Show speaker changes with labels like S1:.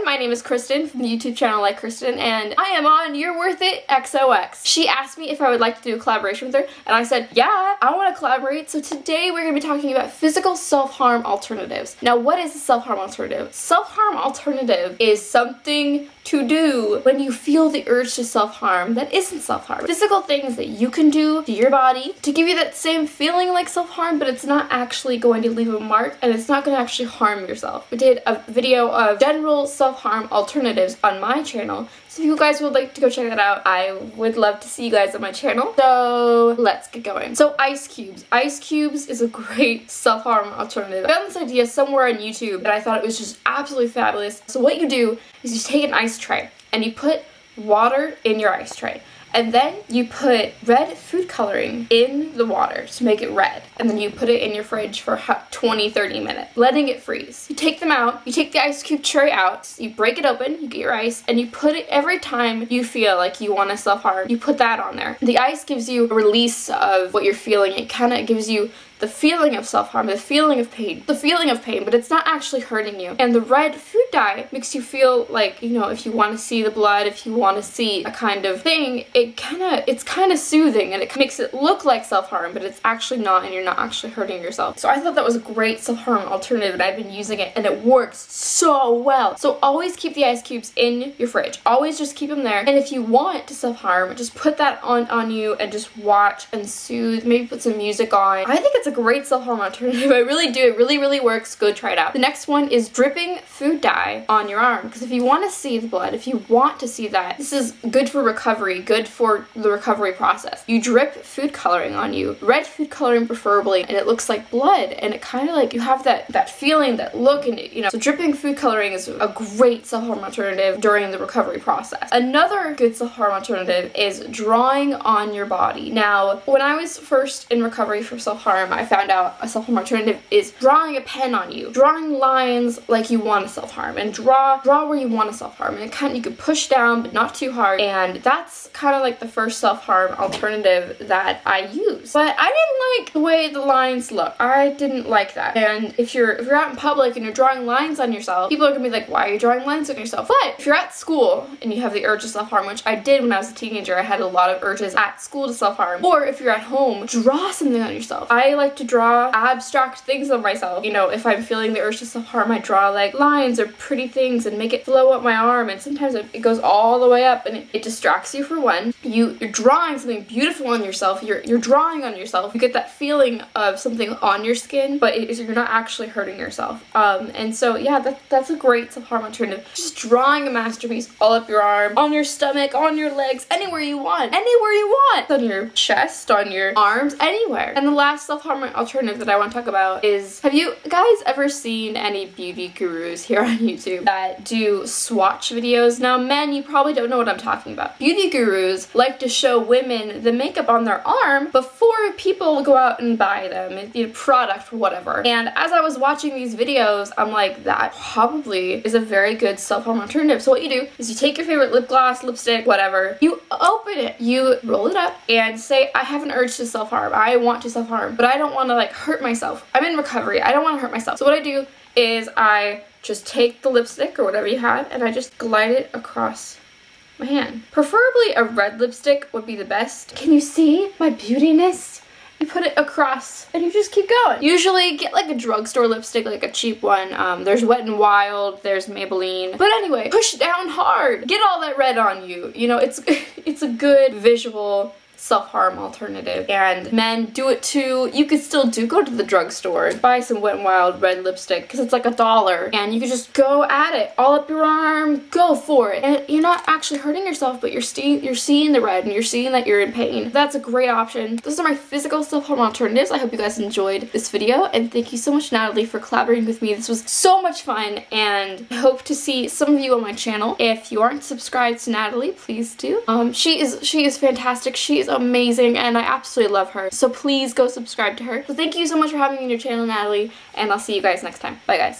S1: everyone, my name is Kristen from the YouTube channel Like Kristen, and I am on You're Worth It XOX. She asked me if I would like to do a collaboration with her, and I said, yeah, I want to collaborate. So today we're going to be talking about physical self-harm alternatives. Now, what is a self-harm alternative? Self-harm alternative is something to do when you feel the urge to self-harm that isn't self-harm. Physical things that you can do to your body to give you that same feeling like self-harm, but it's not actually going to leave a mark, and it's not going to actually harm yourself. We did a video of general self-harm alternatives on my channel, so if you guys would like to go check that out, I would love to see you guys on my channel. So let's get going. So ice cubes. Ice cubes is a great self-harm alternative. I found this idea somewhere on YouTube and I thought it was just absolutely fabulous. So what you do is you take an ice tray and you put water in your ice tray. And then you put red food coloring in the water to make it red. And then you put it in your fridge for 20-30 minutes, letting it freeze. You take them out, you take the ice cube tray out, you break it open, you get your ice, and you put it every time you feel like you want to self-harm, you put that on there. The ice gives you a release of what you're feeling. It kind of gives you the feeling of self-harm, the feeling of pain, but it's not actually hurting you. And the red food dye makes you feel like, you know, if you want to see the blood, if you want to see a kind of thing, it's kind of soothing, and it makes it look like self-harm, but it's actually not, and you're not actually hurting yourself. So I thought that was a great self-harm alternative, and I've been using it, and it works so well. So always keep the ice cubes in your fridge. Always just keep them there. And if you want to self-harm, just put that on you and just watch and soothe. Maybe put some music on. I think it's a great self-harm alternative. I really do. It really works. Go try it out. The next one is dripping food dye on your arm, because if you want to see the blood, if you want to see that, this is good for recovery, good for the recovery process. You drip food coloring on you, red food coloring preferably, and it looks like blood, and it kind of like you have that feeling, that look, and you know. So dripping food coloring is a great self-harm alternative during the recovery process. Another good self-harm alternative is drawing on your body. Now, when I was first in recovery for self-harm, I found out a self-harm alternative is drawing a pen on you, drawing lines like you want to self-harm, and draw where you want to self-harm, and you can push down but not too hard, and that's kind of like the first self-harm alternative that I use. But I didn't like the way the lines look. I didn't like that. And if you're out in public and you're drawing lines on yourself, people are gonna be like, why are you drawing lines on yourself? But if you're at school and you have the urge to self-harm, which I did when I was a teenager, I had a lot of urges at school to self-harm, or if you're at home, draw something on yourself. I like to draw abstract things on myself. You know, if I'm feeling the urge to self-harm, I draw like lines or pretty things and make it flow up my arm, and sometimes it goes all the way up, and it distracts you for one. You're drawing something beautiful on yourself. You're drawing on yourself. You get that feeling of something on your skin, but you're not actually hurting yourself. And so yeah, that's a great self-harm alternative. Just drawing a masterpiece all up your arm, on your stomach, on your legs, anywhere you want, on your chest, on your arms, anywhere. And the last self-harm alternative that I want to talk about is, have you guys ever seen any beauty gurus here on YouTube that do swatch videos? Now, men, you probably don't know what I'm talking about. Beauty gurus like to show women the makeup on their arm before people go out and buy them, the product or whatever. And as I was watching these videos, I'm like, that probably is a very good self-harm alternative. So what you do is you take your favorite lip gloss, lipstick, whatever, you open it, you roll it up, and say, I have an urge to self-harm. I want to self-harm, but I don't want to like hurt myself. I'm in recovery. I don't want to hurt myself. So what I do is I just take the lipstick or whatever you have, and I just glide it across my hand. Preferably a red lipstick would be the best. Can you see my beautiness? You put it across and you just keep going. Usually get like a drugstore lipstick, like a cheap one. There's Wet n Wild, there's Maybelline. But anyway, push down hard. Get all that red on you. You know, it's a good visual self-harm alternative. And men do it too. You could still go to the drugstore and buy some Wet n Wild red lipstick, because it's like $1, and you can just go at it all up your arm, go for it, and you're not actually hurting yourself, but you're seeing the red and you're seeing that you're in pain. That's a great option. Those are my physical self-harm alternatives. I hope you guys enjoyed this video, and thank you so much, Natalie, for collaborating with me. This was so much fun, and I hope to see some of you on my channel. If you aren't subscribed to Natalie, please do. She is fantastic. She is amazing, and I absolutely love her. So please go subscribe to her. So thank you so much for having me on your channel, Natalie, and I'll see you guys next time. Bye, guys.